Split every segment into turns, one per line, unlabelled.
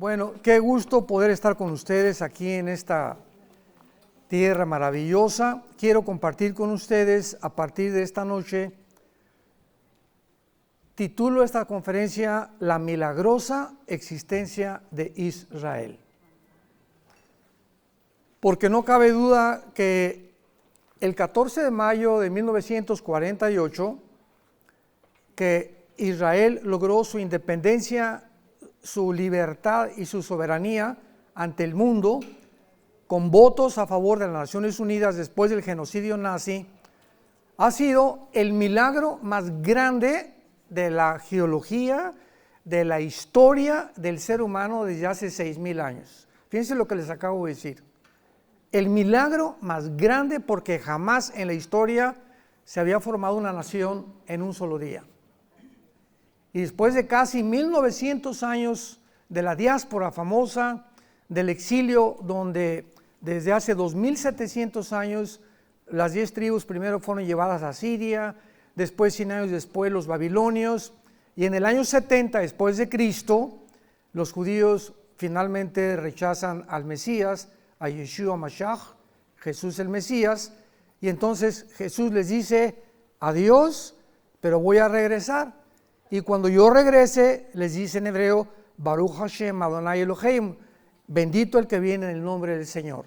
Bueno, qué gusto poder estar con ustedes aquí en esta tierra maravillosa. Quiero compartir con ustedes a partir de esta noche, titulo esta conferencia La milagrosa existencia de Israel. Porque no cabe duda que el 14 de mayo de 1948, que Israel logró su independencia, su libertad y su soberanía ante el mundo, con votos a favor de las Naciones Unidas después del genocidio nazi, ha sido el milagro más grande de la geología, de la historia del ser humano desde hace 6,000 años. Fíjense lo que les acabo de decir. El milagro más grande, porque jamás en la historia se había formado una nación en un solo día. Y después de casi 1900 años de la diáspora famosa, del exilio, donde desde hace 2700 años las 10 tribus primero fueron llevadas a Siria, después 100 años después los babilonios, y en el año 70 después de Cristo, los judíos finalmente rechazan al Mesías, a Yeshua Mashiach, Jesús el Mesías, y entonces Jesús les dice, adiós, pero voy a regresar. Y cuando yo regrese, les dice en hebreo, Baruch Hashem Adonai Elohim, bendito el que viene en el nombre del Señor.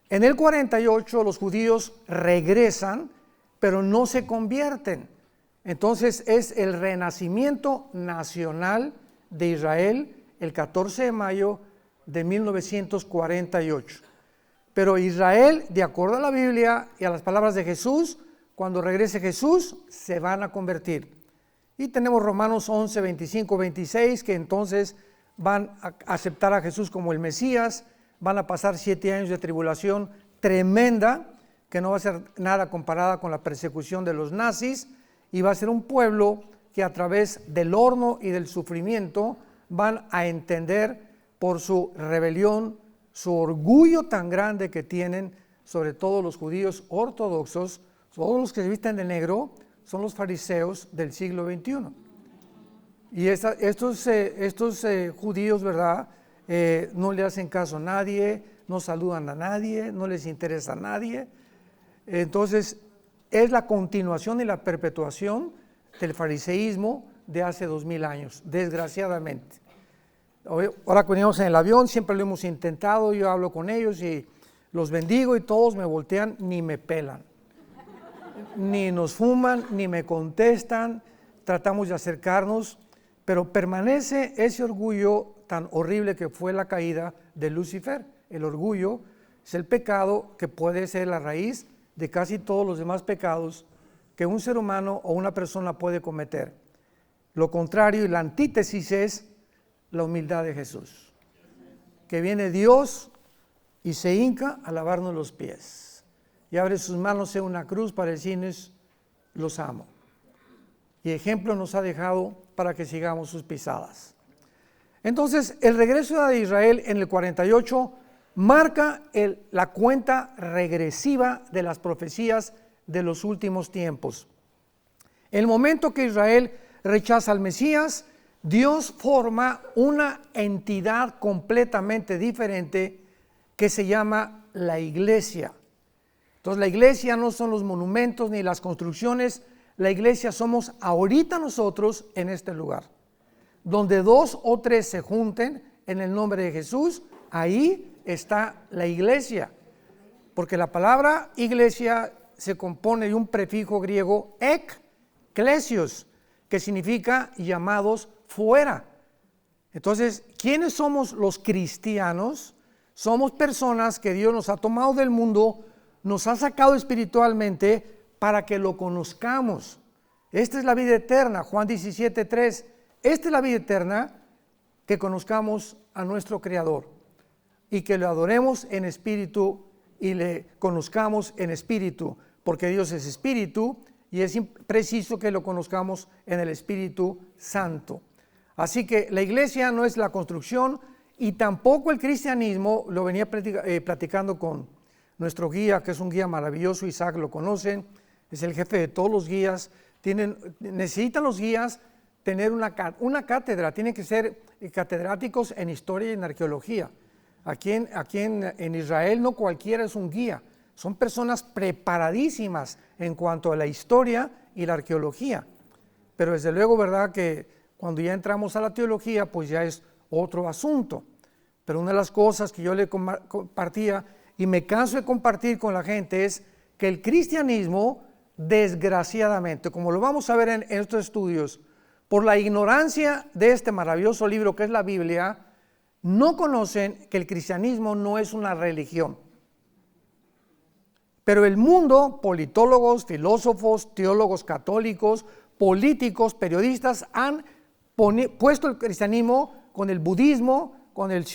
En el 48 los judíos regresan, pero no se convierten. Entonces es el renacimiento nacional de Israel el 14 de mayo de 1948. Pero Israel, de acuerdo a la Biblia y a las palabras de Jesús, cuando regrese Jesús, se van a convertir. Y tenemos Romanos 11, 25, 26, que entonces van a aceptar a Jesús como el Mesías, van a pasar 7 años de tribulación tremenda, que no va a ser nada comparada con la persecución de los nazis, y va a ser un pueblo que a través del horno y del sufrimiento van a entender por su rebelión, su orgullo tan grande que tienen, sobre todo los judíos ortodoxos, todos los que se visten de negro, son los fariseos del siglo XXI. Y estos judíos, ¿verdad? No le hacen caso a nadie, no saludan a nadie, no les interesa a nadie. Entonces, es la continuación y la perpetuación del fariseísmo de hace 2000 años, desgraciadamente. Ahora que venimos en el avión, siempre lo hemos intentado, yo hablo con ellos y los bendigo y todos me voltean, ni me pelan. Ni nos fuman, ni me contestan, tratamos de acercarnos, pero permanece ese orgullo tan horrible que fue la caída de Lucifer. El orgullo es el pecado que puede ser la raíz de casi todos los demás pecados que un ser humano o una persona puede cometer. Lo contrario y la antítesis es la humildad de Jesús, que viene Dios y se hinca a lavarnos los pies. Y abre sus manos en una cruz para decirnos, los amo. Y ejemplo nos ha dejado para que sigamos sus pisadas. Entonces, el regreso de Israel en el 48 marca la cuenta regresiva de las profecías de los últimos tiempos. El momento que Israel rechaza al Mesías, Dios forma una entidad completamente diferente que se llama la iglesia. Entonces la iglesia no son los monumentos ni las construcciones, la iglesia somos ahorita nosotros en este lugar. Donde 2 o 3 se junten en el nombre de Jesús, ahí está la iglesia. Porque la palabra iglesia se compone de un prefijo griego ekklesios, que significa llamados fuera. Entonces, ¿quiénes somos los cristianos? Somos personas que Dios nos ha tomado del mundo, nos ha sacado espiritualmente para que lo conozcamos. Esta es la vida eterna, Juan 17:3. Esta es la vida eterna, que conozcamos a nuestro Creador y que lo adoremos en espíritu y le conozcamos en espíritu, porque Dios es espíritu y es preciso que lo conozcamos en el Espíritu Santo. Así que la iglesia no es la construcción y tampoco el cristianismo. Lo venía platicando con nuestro guía, que es un guía maravilloso, Isaac lo conocen, es el jefe de todos los guías. Necesitan los guías tener una cátedra, tienen que ser catedráticos en historia y en arqueología. Aquí en Israel no cualquiera es un guía, son personas preparadísimas en cuanto a la historia y la arqueología. Pero desde luego, ¿verdad?, que cuando ya entramos a la teología, pues ya es otro asunto. Pero una de las cosas que yo le compartía y me canso de compartir con la gente es que el cristianismo, desgraciadamente, como lo vamos a ver en estos estudios, por la ignorancia de este maravilloso libro que es la Biblia, no conocen que el cristianismo no es una religión. Pero el mundo, politólogos, filósofos, teólogos católicos, políticos, periodistas, han puesto el cristianismo con el budismo, con el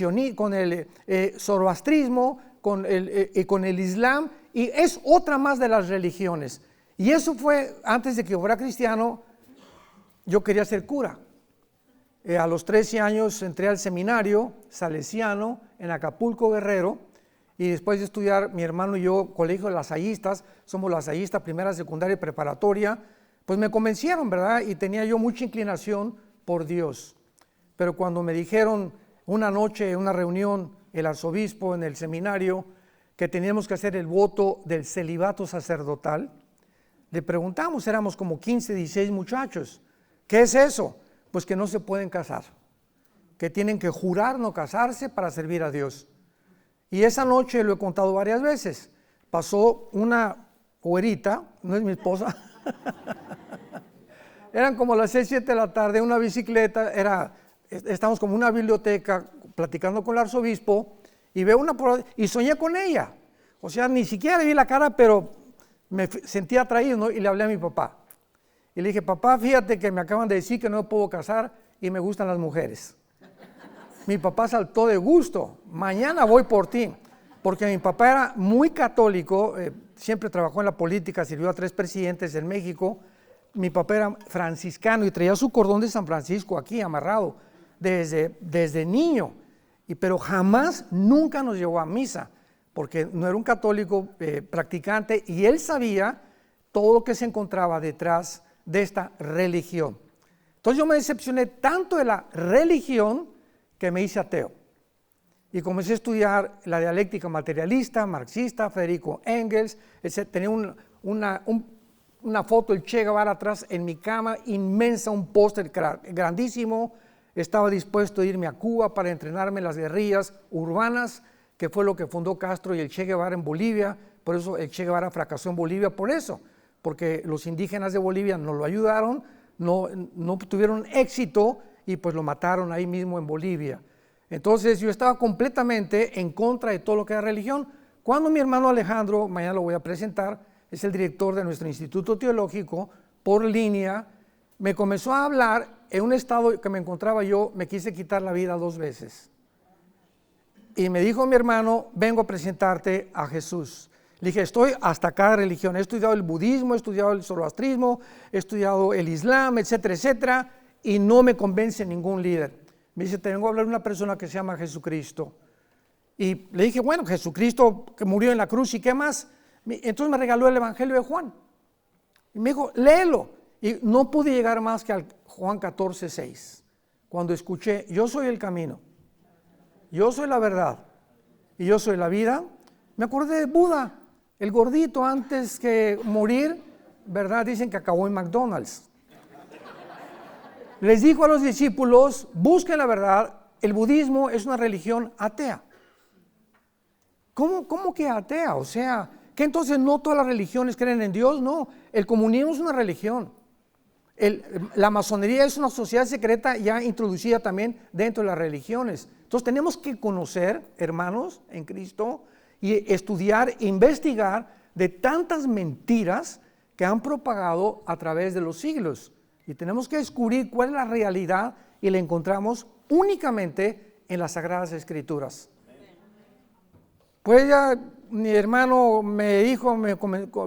zoroastrismo, con el islam, y es otra más de las religiones. Y eso fue, antes de que yo fuera cristiano, yo quería ser cura. A los 13 años entré al seminario salesiano en Acapulco, Guerrero, y después de estudiar, mi hermano y yo, colegio de lasallistas, somos lasallistas, primera, secundaria y preparatoria, pues me convencieron, ¿verdad? Y tenía yo mucha inclinación por Dios. Pero cuando me dijeron una noche, en una reunión, el arzobispo en el seminario, que teníamos que hacer el voto del celibato sacerdotal, le preguntamos, éramos como 15, 16 muchachos, ¿qué es eso? Pues que no se pueden casar, que tienen que jurar no casarse para servir a Dios. Y esa noche, lo he contado varias veces, pasó una güerita, no es mi esposa, eran como las 6, 7 de la tarde, una bicicleta, estábamos como en una biblioteca platicando con el arzobispo y veo y soñé con ella. O sea, ni siquiera le vi la cara, pero me sentía atraído, ¿no? Y le hablé a mi papá. Y le dije, papá, fíjate que me acaban de decir que no me puedo casar y me gustan las mujeres. Mi papá saltó de gusto, mañana voy por ti, porque mi papá era muy católico, siempre trabajó en la política, sirvió a 3 presidentes en México. Mi papá era franciscano y traía su cordón de San Francisco aquí amarrado desde niño, pero jamás, nunca nos llevó a misa, porque no era un católico practicante y él sabía todo lo que se encontraba detrás de esta religión. Entonces yo me decepcioné tanto de la religión que me hice ateo y comencé a estudiar la dialéctica materialista, marxista, Federico Engels, tenía una foto del Che Guevara atrás en mi cama, inmensa, un póster grandísimo. Estaba dispuesto a irme a Cuba para entrenarme en las guerrillas urbanas, que fue lo que fundó Castro y el Che Guevara en Bolivia. Por eso el Che Guevara fracasó en Bolivia, por eso, porque los indígenas de Bolivia no lo ayudaron, no tuvieron éxito y pues lo mataron ahí mismo en Bolivia. Entonces yo estaba completamente en contra de todo lo que era religión. Cuando mi hermano Alejandro, mañana lo voy a presentar, es el director de nuestro instituto teológico, por línea, me comenzó a hablar en un estado que me encontraba yo, me quise quitar la vida 2 veces. Y me dijo mi hermano, vengo a presentarte a Jesús. Le dije, estoy hasta cada religión, he estudiado el budismo, he estudiado el zoroastrismo, he estudiado el islam, etcétera, etcétera, y no me convence ningún líder. Me dice, te vengo a hablar de una persona que se llama Jesucristo. Y le dije, bueno, Jesucristo que murió en la cruz, ¿y qué más? Entonces me regaló el Evangelio de Juan. Y me dijo, léelo. Y no pude llegar más que al Juan 14:6. Cuando escuché, yo soy el camino, yo soy la verdad y yo soy la vida, me acordé de Buda, el gordito antes que morir, ¿verdad? Dicen que acabó en McDonald's. Les dijo a los discípulos, busquen la verdad, el budismo es una religión atea. ¿Cómo que atea? O sea, ¿que entonces no todas las religiones creen en Dios? No, el comunismo es una religión. La masonería es una sociedad secreta ya introducida también dentro de las religiones. Entonces tenemos que conocer, hermanos, en Cristo, y estudiar, investigar de tantas mentiras que han propagado a través de los siglos. Y tenemos que descubrir cuál es la realidad y la encontramos únicamente en las Sagradas Escrituras. Pues ya mi hermano me dijo,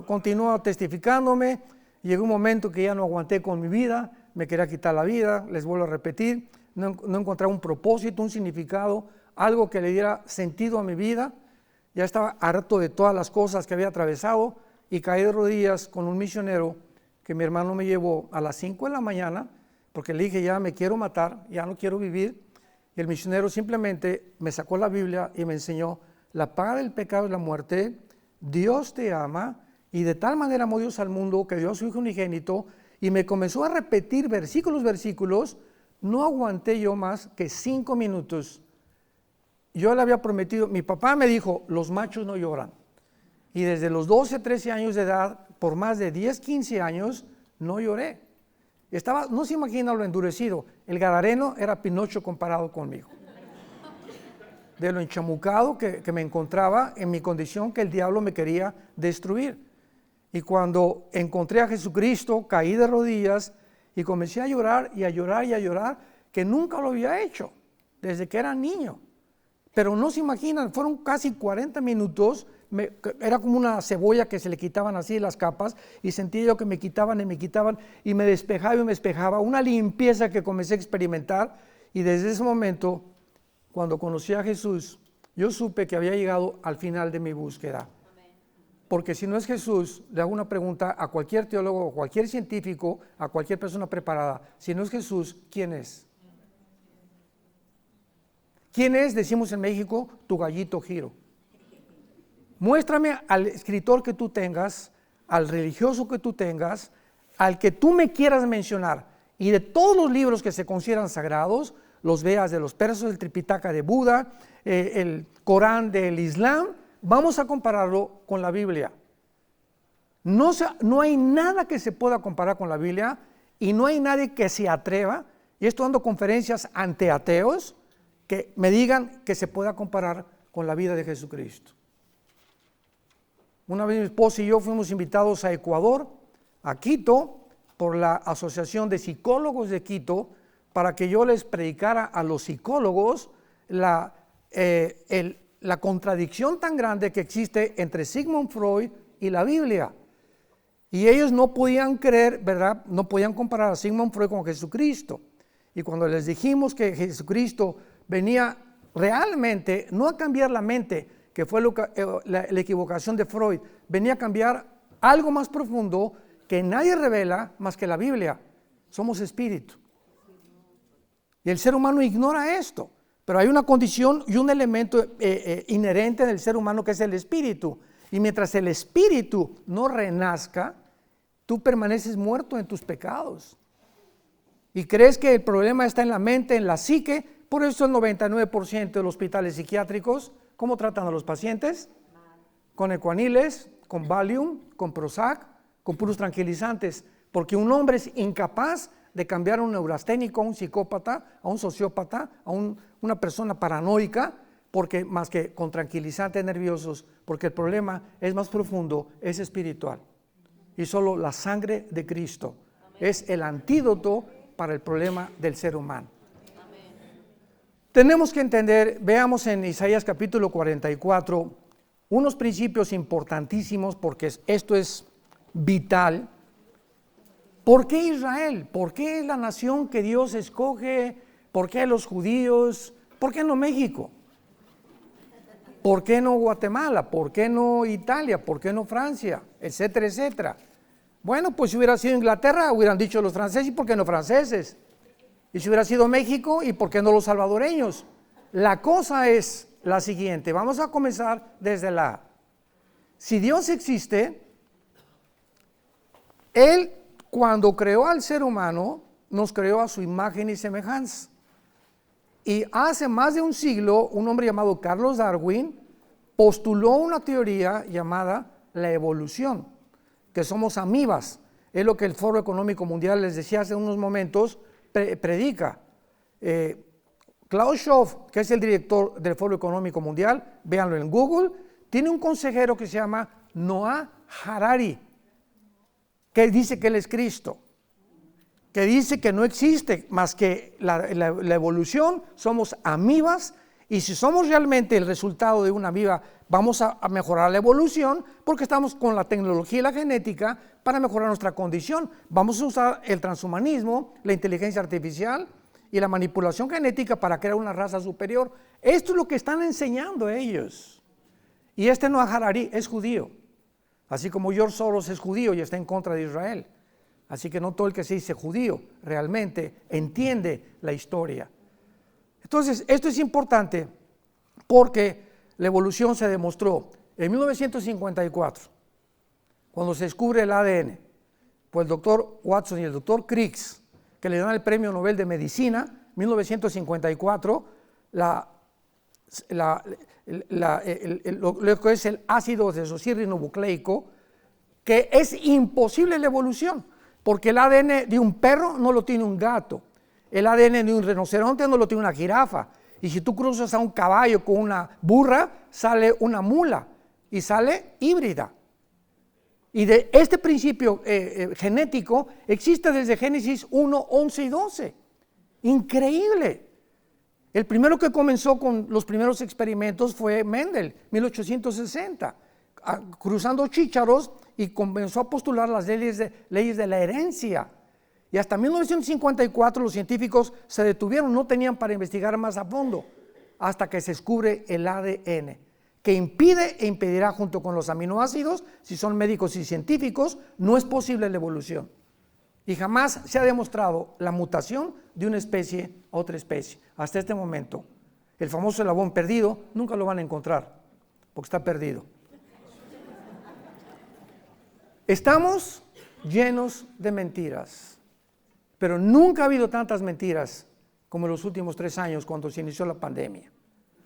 continuó testificándome, llegó un momento que ya no aguanté con mi vida, me quería quitar la vida, les vuelvo a repetir, no encontraba un propósito, un significado, algo que le diera sentido a mi vida, ya estaba harto de todas las cosas que había atravesado y caí de rodillas con un misionero que mi hermano me llevó a las 5 de la mañana porque le dije, ya me quiero matar, ya no quiero vivir. Y el misionero simplemente me sacó la Biblia y me enseñó, la paga del pecado es la muerte, Dios te ama, y de tal manera amó Dios al mundo que dio a su Hijo unigénito, y me comenzó a repetir versículos. No aguanté yo más que 5 minutos. Yo le había prometido, mi papá me dijo, los machos no lloran. Y desde los 12, 13 años de edad, por más de 10, 15 años, no lloré. No se imagina lo endurecido. El gadareno era Pinocho comparado conmigo. De lo enchamucado que me encontraba en mi condición, que el diablo me quería destruir. Y cuando encontré a Jesucristo, caí de rodillas y comencé a llorar y a llorar y a llorar, que nunca lo había hecho, desde que era niño. Pero no se imaginan, fueron casi 40 minutos, era como una cebolla que se le quitaban así las capas, y sentía yo que me quitaban y me despejaba, una limpieza que comencé a experimentar, y desde ese momento, cuando conocí a Jesús, yo supe que había llegado al final de mi búsqueda. Porque si no es Jesús, le hago una pregunta a cualquier teólogo, a cualquier científico, a cualquier persona preparada, si no es Jesús, ¿quién es? ¿Quién es? Decimos en México, tu gallito Giro. Muéstrame al escritor que tú tengas, al religioso que tú tengas, al que tú me quieras mencionar, y de todos los libros que se consideran sagrados, los Vedas de los persas, el Tripitaka de Buda, el Corán del Islam, vamos a compararlo con la Biblia. No hay nada que se pueda comparar con la Biblia, y no hay nadie que se atreva, y estoy dando conferencias ante ateos, que me digan que se pueda comparar con la vida de Jesucristo. Una vez mi esposa y yo fuimos invitados a Ecuador, a Quito, por la Asociación de Psicólogos de Quito, para que yo les predicara a los psicólogos la contradicción tan grande que existe entre Sigmund Freud y la Biblia. Y ellos no podían creer, ¿verdad? No podían comparar a Sigmund Freud con Jesucristo. Y cuando les dijimos que Jesucristo venía realmente, no a cambiar la mente, que fue la equivocación de Freud, venía a cambiar algo más profundo que nadie revela más que la Biblia. Somos espíritu. Y el ser humano ignora esto, pero hay una condición y un elemento inherente del ser humano que es el espíritu. Y mientras el espíritu no renazca, tú permaneces muerto en tus pecados. Y crees que el problema está en la mente, en la psique. Por eso el 99% de los hospitales psiquiátricos, ¿cómo tratan a los pacientes? Con ecuaniles, con Valium, con Prozac, con puros tranquilizantes. Porque un hombre es incapaz de cambiar a un neurasténico, a un psicópata, a un sociópata, a una persona paranoica, porque más que con tranquilizantes nerviosos, porque el problema es más profundo, es espiritual. Y solo la sangre de Cristo es el antídoto para el problema del ser humano. Tenemos que entender, veamos en Isaías capítulo 44, unos principios importantísimos, porque esto es vital. ¿Por qué Israel? ¿Por qué la nación que Dios escoge? ¿Por qué los judíos? ¿Por qué no México? ¿Por qué no Guatemala? ¿Por qué no Italia? ¿Por qué no Francia? Etcétera, etcétera. Bueno, pues si hubiera sido Inglaterra, hubieran dicho los franceses, ¿y por qué no franceses? Y si hubiera sido México, ¿y por qué no los salvadoreños? La cosa es la siguiente, vamos a comenzar desde la A. Si Dios existe, Él cuando creó al ser humano, nos creó a su imagen y semejanza. Y hace más de un siglo, un hombre llamado Carlos Darwin postuló una teoría llamada la evolución, que somos amibas. Es lo que el Foro Económico Mundial, les decía hace unos momentos, predica. Klaus Schwab, que es el director del Foro Económico Mundial, véanlo en Google, tiene un consejero que se llama Noah Harari, que dice que él es Cristo, que dice que no existe más que la evolución, somos amibas, y si somos realmente el resultado de una amiba, vamos a mejorar la evolución, porque estamos con la tecnología y la genética para mejorar nuestra condición. Vamos a usar el transhumanismo, la inteligencia artificial y la manipulación genética para crear una raza superior. Esto es lo que están enseñando ellos. Y Noah Harari es judío, así como George Soros es judío y está en contra de Israel. Así que no todo el que se dice judío realmente entiende la historia. Entonces, esto es importante porque la evolución se demostró en 1954, cuando se descubre el ADN, por el doctor Watson y el doctor Crick, que le dan el Premio Nobel de Medicina, 1954, lo que es el ácido desoxirribonucleico, que es imposible la evolución, porque el ADN de un perro no lo tiene un gato, el ADN de un rinoceronte no lo tiene una jirafa, y si tú cruzas a un caballo con una burra, sale una mula, y sale híbrida. Y de este principio genético existe desde Génesis 1, 11 y 12. Increíble. El primero que comenzó con los primeros experimentos fue Mendel, 1860, cruzando chícharos, y comenzó a postular las leyes de la herencia. Y hasta 1954 los científicos se detuvieron, no tenían para investigar más a fondo, hasta que se descubre el ADN, que impide e impedirá junto con los aminoácidos, si son médicos y científicos, no es posible la evolución. Y jamás se ha demostrado la mutación de una especie a otra especie. Hasta este momento, el famoso eslabón perdido, nunca lo van a encontrar, porque está perdido. Estamos llenos de mentiras, pero nunca ha habido tantas mentiras como en los últimos 3 años cuando se inició la pandemia.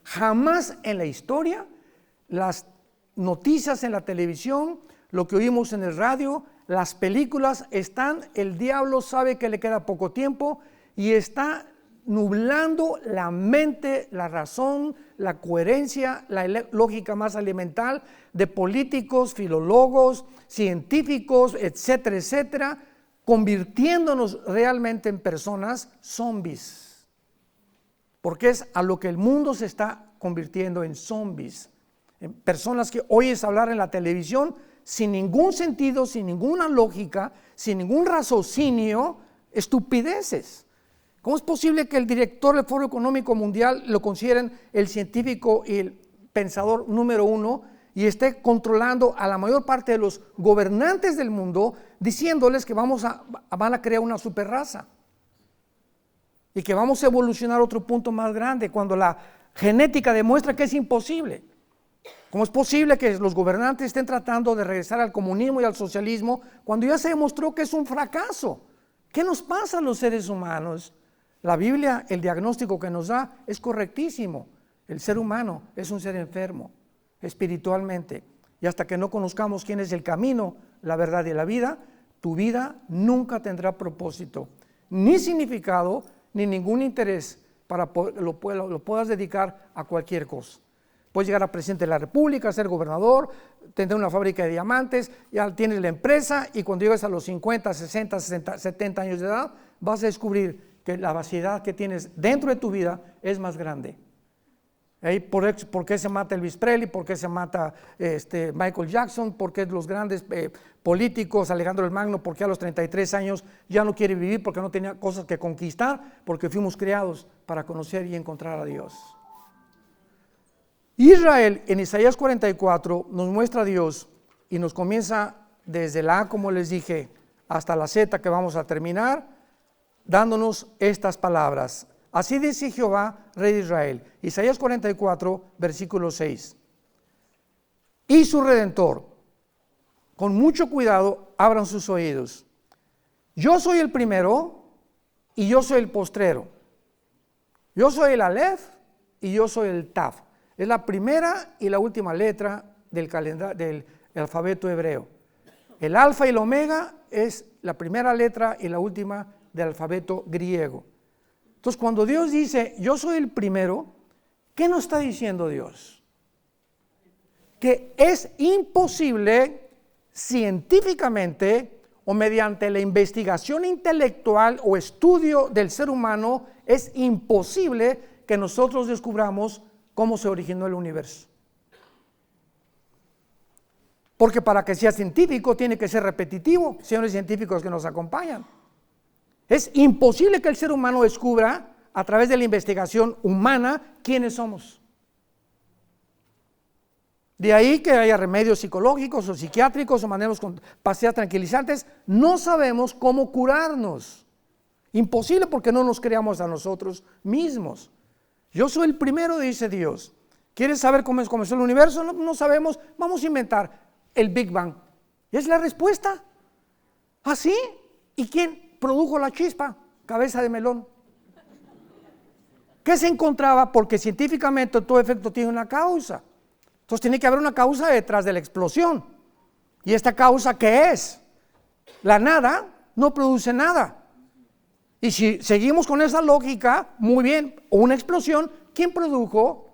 Jamás en la historia las noticias en la televisión, lo que oímos en el radio, las películas están, el diablo sabe que le queda poco tiempo y está nublando la mente, la razón, la coherencia, la lógica más elemental de políticos, filólogos, científicos, etcétera, etcétera, convirtiéndonos realmente en personas zombies. Porque es a lo que el mundo se está convirtiendo, en zombies. En personas que oyes hablar en la televisión sin ningún sentido, sin ninguna lógica, sin ningún raciocinio, estupideces. ¿Cómo es posible que el director del Foro Económico Mundial lo consideren el científico y el pensador número 1 y esté controlando a la mayor parte de los gobernantes del mundo, diciéndoles que van a crear una superraza y que vamos a evolucionar a otro punto más grande, cuando la genética demuestra que es imposible? ¿Cómo es posible que los gobernantes estén tratando de regresar al comunismo y al socialismo cuando ya se demostró que es un fracaso? ¿Qué nos pasa a los seres humanos? La Biblia, el diagnóstico que nos da es correctísimo. El ser humano es un ser enfermo espiritualmente, y hasta que no conozcamos quién es el camino, la verdad y la vida, tu vida nunca tendrá propósito, ni significado, ni ningún interés para lo puedas dedicar a cualquier cosa. Puedes llegar a presidente de la República, ser gobernador, tener una fábrica de diamantes, ya tienes la empresa, y cuando llegues a los 50, 60, 60, 70 años de edad, vas a descubrir que la vaciedad que tienes dentro de tu vida es más grande. ¿Por qué se mata Elvis Presley? ¿Por qué se mata Michael Jackson? ¿Por qué los grandes políticos, Alejandro el Magno, por qué a los 33 años ya no quiere vivir? Porque no tenía cosas que conquistar, porque fuimos creados para conocer y encontrar a Dios. Israel en Isaías 44 nos muestra a Dios y nos comienza desde la A, como les dije, hasta la Z, que vamos a terminar, dándonos estas palabras. Así dice Jehová, Rey de Israel, Isaías 44, versículo 6. Y su Redentor, con mucho cuidado, abran sus oídos. Yo soy el primero y yo soy el postrero. Yo soy el Aleph y yo soy el Taf. Es la primera y la última letra del alfabeto hebreo. El alfa y el omega es la primera letra y la última del alfabeto griego. Entonces, cuando Dios dice, yo soy el primero, ¿qué nos está diciendo Dios? Que es imposible científicamente o mediante la investigación intelectual o estudio del ser humano, es imposible que nosotros descubramos cómo se originó el universo. Porque para que sea científico tiene que ser repetitivo, señores científicos que nos acompañan. Es imposible que el ser humano descubra a través de la investigación humana quiénes somos. De ahí que haya remedios psicológicos o psiquiátricos o manejos con pastillas tranquilizantes. No sabemos cómo curarnos. Imposible porque no nos creamos a nosotros mismos. Yo soy el primero, dice Dios. ¿Quieres saber cómo comenzó el universo? No sabemos. Vamos a inventar el Big Bang. Y es la respuesta. ¿Así? ¿Y quién produjo la chispa? Cabeza de melón. ¿Qué se encontraba? Porque científicamente todo efecto tiene una causa. Entonces tiene que haber una causa detrás de la explosión. ¿Y esta causa qué es? La nada no produce nada. Y si seguimos con esa lógica, muy bien, una explosión, ¿quién produjo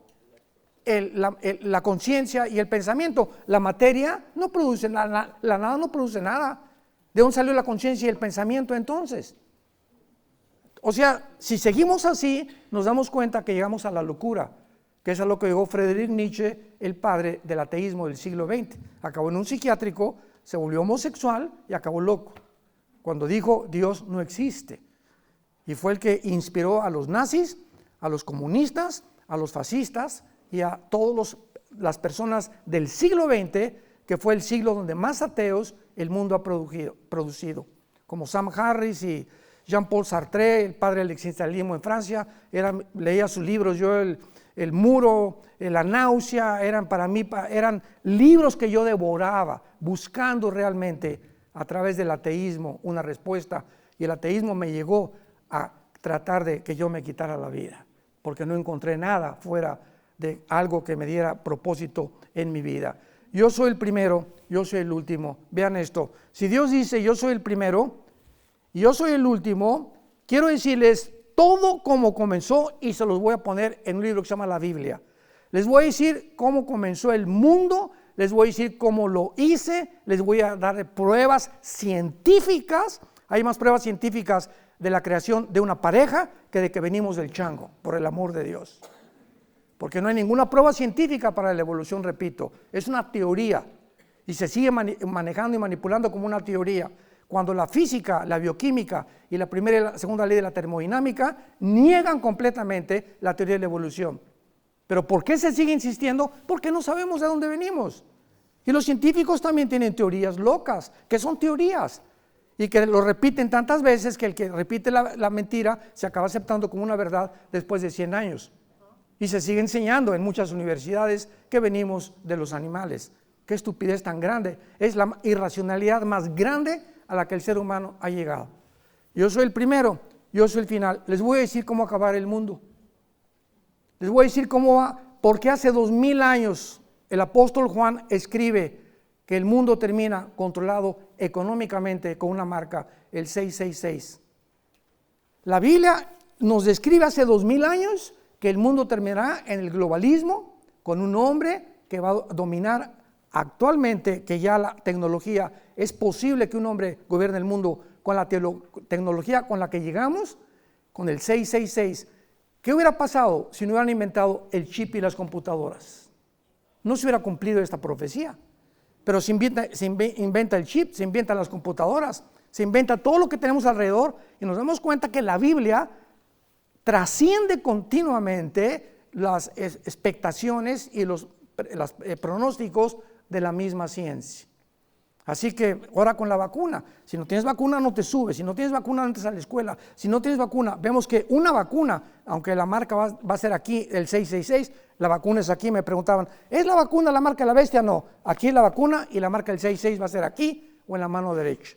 la conciencia y el pensamiento? La materia no produce nada, la nada no produce nada. ¿De dónde salió la conciencia y el pensamiento entonces? O sea, si seguimos así, nos damos cuenta que llegamos a la locura, que es a lo que llegó Friedrich Nietzsche, el padre del ateísmo del siglo XX. Acabó en un psiquiátrico, se volvió homosexual y acabó loco, cuando dijo Dios no existe. Y fue el que inspiró a los nazis, a los comunistas, a los fascistas y a todas las personas del siglo XX, que fue el siglo donde más ateos el mundo ha producido, como Sam Harris y Jean-Paul Sartre, el padre del existencialismo en Francia. Leía sus libros, yo el muro, la náusea, para mí eran libros que yo devoraba, buscando realmente a través del ateísmo una respuesta, y el ateísmo me llegó a tratar de que yo me quitara la vida, porque no encontré nada fuera de algo que me diera propósito en mi vida. Yo soy el primero, yo soy el último. Vean esto, si Dios dice yo soy el primero y yo soy el último, quiero decirles todo cómo comenzó, y se los voy a poner en un libro que se llama la Biblia. Les voy a decir cómo comenzó el mundo, les voy a decir cómo lo hice, les voy a dar pruebas científicas. Hay más pruebas científicas de la creación de una pareja que de que venimos del chango, por el amor de Dios. Porque no hay ninguna prueba científica para la evolución, repito, es una teoría y se sigue manejando y manipulando como una teoría, cuando la física, la bioquímica y la primera y la segunda ley de la termodinámica niegan completamente la teoría de la evolución. ¿Pero por qué se sigue insistiendo? Porque no sabemos de dónde venimos. Y los científicos también tienen teorías locas, que son teorías, y que lo repiten tantas veces que el que repite la mentira se acaba aceptando como una verdad después de 100 años. Y se sigue enseñando en muchas universidades que venimos de los animales. Qué estupidez tan grande. Es la irracionalidad más grande a la que el ser humano ha llegado. Yo soy el primero, yo soy el final. Les voy a decir cómo acabar el mundo. Les voy a decir cómo va, porque hace 2000 años el apóstol Juan escribe que el mundo termina controlado económicamente con una marca, el 666. La Biblia nos describe hace 2000 años que el mundo terminará en el globalismo con un hombre que va a dominar actualmente, que ya la tecnología, es posible que un hombre gobierne el mundo con la tecnología con la que llegamos, con el 666. ¿Qué hubiera pasado si no hubieran inventado el chip y las computadoras? No se hubiera cumplido esta profecía. Pero se inventa el chip, se inventan las computadoras, se inventa todo lo que tenemos alrededor, y nos damos cuenta que la Biblia trasciende continuamente las expectaciones y los pronósticos de la misma ciencia. Así que ahora con la vacuna, si no tienes vacuna no te subes, si no tienes vacuna no entras a la escuela, si no tienes vacuna, vemos que una vacuna, aunque la marca va a ser aquí el 666, la vacuna es aquí. Me preguntaban, ¿es la vacuna la marca de la bestia? No, aquí es la vacuna y la marca del 666 va a ser aquí o en la mano derecha.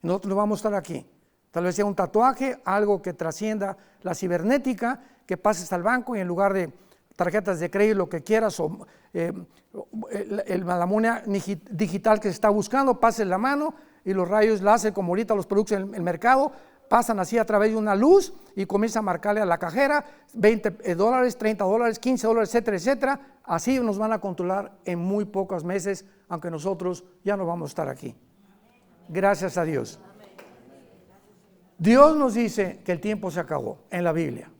Nosotros no vamos a estar aquí. Tal vez sea un tatuaje, algo que trascienda la cibernética, que pases al banco y en lugar de tarjetas de crédito, lo que quieras, o la moneda digital que se está buscando, pases la mano y los rayos láser, como ahorita los productos en el mercado, pasan así a través de una luz y comienza a marcarle a la cajera $20, $30, $15, etcétera, etcétera. Así nos van a controlar en muy pocos meses, aunque nosotros ya no vamos a estar aquí. Gracias a Dios. Dios nos dice que el tiempo se acabó en la Biblia.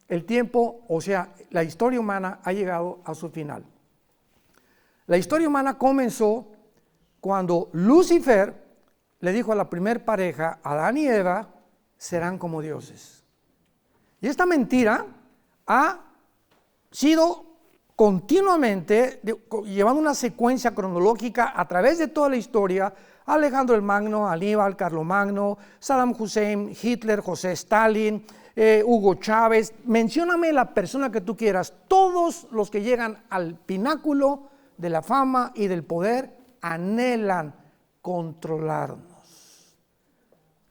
El tiempo, o sea, la historia humana ha llegado a su final. La historia humana comenzó cuando Lucifer le dijo a la primer pareja, Adán y Eva, serán como dioses. Y esta mentira ha sido continuamente, llevando una secuencia cronológica a través de toda la historia, Alejandro el Magno, Aníbal, Carlomagno, Saddam Hussein, Hitler, José Stalin, Hugo Chávez, mencióname la persona que tú quieras, todos los que llegan al pináculo de la fama y del poder anhelan controlarnos.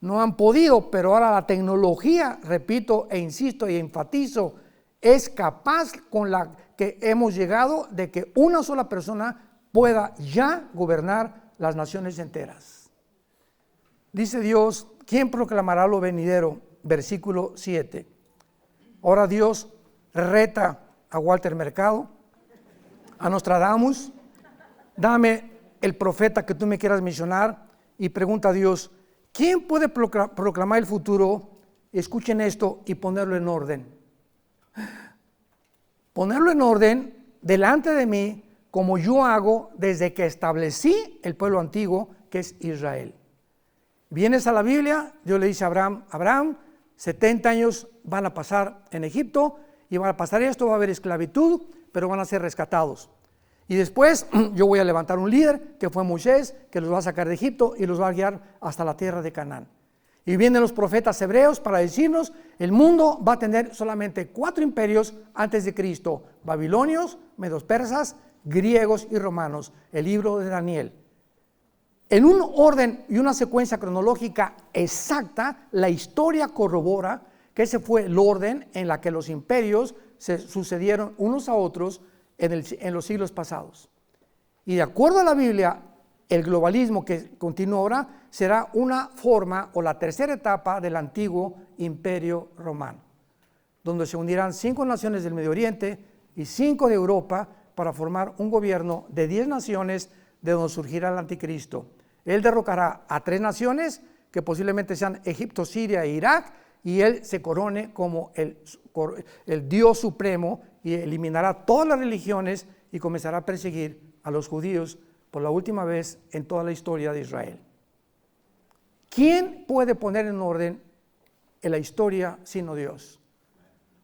No han podido, pero ahora la tecnología, repito e insisto y enfatizo, es capaz con la que hemos llegado de que una sola persona pueda ya gobernar las naciones enteras. Dice Dios, ¿quién proclamará lo venidero? Versículo 7. Ahora Dios reta a Walter Mercado, a Nostradamus, dame el profeta que tú me quieras mencionar, y pregunta a Dios, ¿quién puede proclamar el futuro? Escuchen esto y ponerlo en orden. Ponerlo en orden delante de mí, como yo hago desde que establecí el pueblo antiguo, que es Israel. Vienes a la Biblia, Dios le dice a Abraham, 70 años van a pasar en Egipto, y van a pasar esto, va a haber esclavitud, pero van a ser rescatados. Y después yo voy a levantar un líder, que fue Moisés, que los va a sacar de Egipto y los va a guiar hasta la tierra de Canaán. Y vienen los profetas hebreos para decirnos, el mundo va a tener solamente 4 imperios antes de Cristo, babilonios, medos persas, griegos y romanos, el libro de Daniel. En un orden y una secuencia cronológica exacta, la historia corrobora que ese fue el orden en la que los imperios se sucedieron unos a otros en los siglos pasados. Y de acuerdo a la Biblia, el globalismo que continúa ahora será una forma o la tercera etapa del antiguo imperio romano, donde se unirán 5 naciones del Medio Oriente y 5 de Europa para formar un gobierno de 10 naciones de donde surgirá el anticristo. Él derrocará a 3 naciones que posiblemente sean Egipto, Siria e Irak, y él se corone como el Dios supremo y eliminará todas las religiones y comenzará a perseguir a los judíos por la última vez en toda la historia de Israel. ¿Quién puede poner en orden en la historia sino Dios?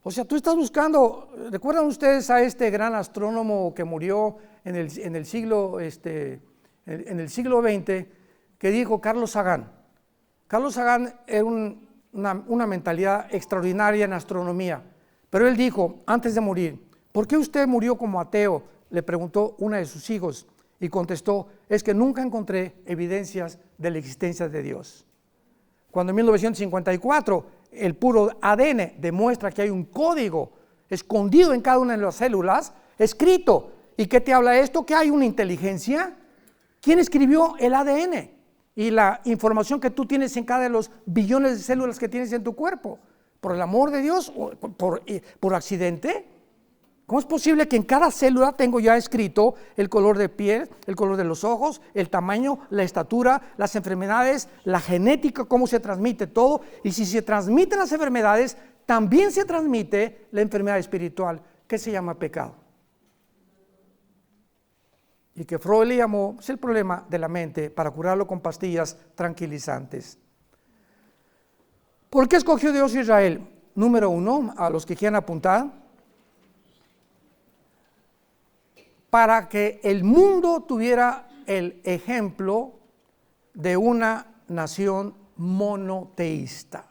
O sea, tú estás buscando, ¿recuerdan ustedes a este gran astrónomo que murió en el siglo XX, que dijo Carlos Sagan? Carlos Sagan era una mentalidad extraordinaria en astronomía, pero él dijo, antes de morir, ¿por qué usted murió como ateo?, le preguntó una de sus hijos, y contestó, es que nunca encontré evidencias de la existencia de Dios. Cuando en 1954 el puro ADN demuestra que hay un código escondido en cada una de las células, escrito. ¿Y qué te habla esto? Que hay una inteligencia. ¿Quién escribió el ADN? Y la información que tú tienes en cada de los billones de células que tienes en tu cuerpo. ¿Por el amor de Dios? ¿Por accidente? ¿Cómo es posible que en cada célula tengo ya escrito el color de piel, el color de los ojos, el tamaño, la estatura, las enfermedades, la genética, cómo se transmite todo? Y si se transmiten las enfermedades, también se transmite la enfermedad espiritual, que se llama pecado. Y que Freud le llamó, es el problema de la mente, para curarlo con pastillas tranquilizantes. ¿Por qué escogió Dios a Israel? Número 1, a los que quieran apuntar, para que el mundo tuviera el ejemplo de una nación monoteísta,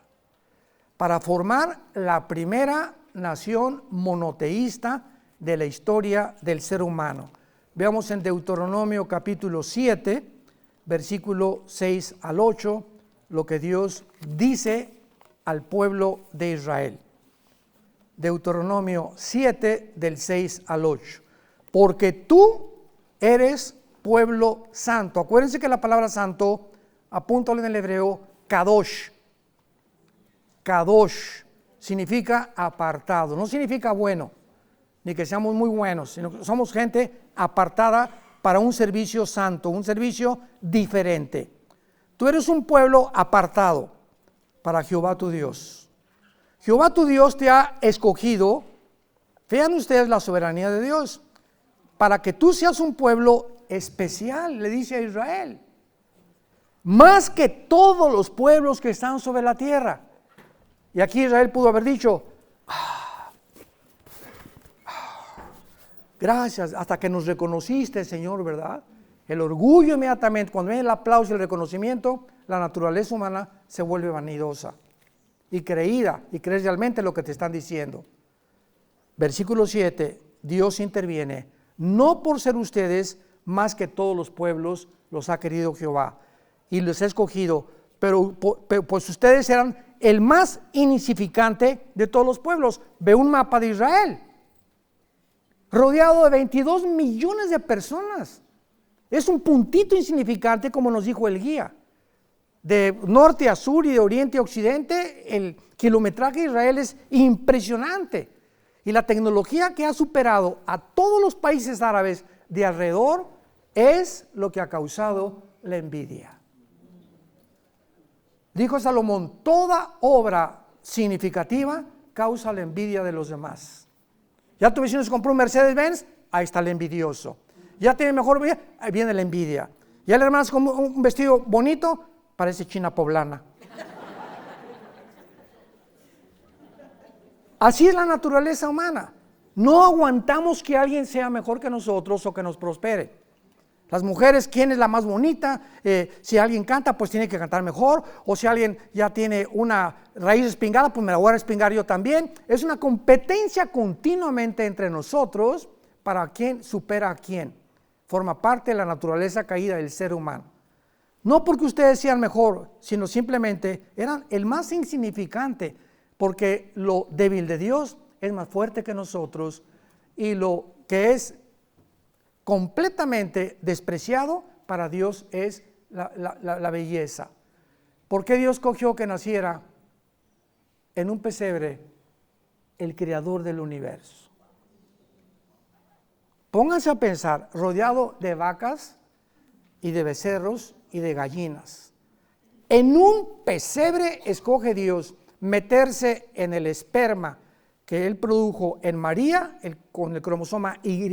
para formar la primera nación monoteísta de la historia del ser humano. Veamos en Deuteronomio capítulo 7, versículo 6 al 8, lo que Dios dice al pueblo de Israel. Deuteronomio 7, del 6 al 8. Porque tú eres pueblo santo. Acuérdense que la palabra santo, apúntalo en el hebreo, kadosh. Kadosh significa apartado, no significa bueno, ni que seamos muy buenos, sino que somos gente apartada para un servicio santo, un servicio diferente. Tú eres un pueblo apartado para Jehová tu Dios. Jehová tu Dios te ha escogido, vean ustedes la soberanía de Dios, para que tú seas un pueblo especial, le dice a Israel, más que todos los pueblos que están sobre la tierra. Y aquí Israel pudo haber dicho, Gracias, hasta que nos reconociste, Señor, ¿verdad? El orgullo inmediatamente, cuando viene el aplauso y el reconocimiento, la naturaleza humana se vuelve vanidosa y creída, y crees realmente lo que te están diciendo. Versículo 7, Dios interviene, no por ser ustedes más que todos los pueblos los ha querido Jehová y los ha escogido, pero pues ustedes eran el más insignificante de todos los pueblos. Ve un mapa de Israel, rodeado de 22 millones de personas. Es un puntito insignificante, como nos dijo el guía. De norte a sur y de oriente a occidente, el kilometraje de Israel es impresionante. Y la tecnología que ha superado a todos los países árabes de alrededor es lo que ha causado la envidia. Dijo Salomón, toda obra significativa causa la envidia de los demás. Ya tu vecino se compró un Mercedes-Benz, ahí está el envidioso. Ya tiene mejor vida, ahí viene la envidia. Ya la hermana se compró un vestido bonito, parece china poblana. Así es la naturaleza humana. No aguantamos que alguien sea mejor que nosotros o que nos prospere. Las mujeres, ¿quién es la más bonita? Si alguien canta, pues tiene que cantar mejor. O si alguien ya tiene una raíz espingada, pues me la voy a espingar yo también. Es una competencia continuamente entre nosotros para quién supera a quién. Forma parte de la naturaleza caída del ser humano. No porque ustedes sean mejor, sino simplemente eran el más insignificante, porque lo débil de Dios es más fuerte que nosotros y lo que es completamente despreciado para Dios es la belleza. ¿Por qué Dios cogió que naciera en un pesebre el creador del universo? Pónganse a pensar, rodeado de vacas y de becerros y de gallinas. En un pesebre escoge Dios meterse en el esperma que él produjo en María, con el cromosoma Y,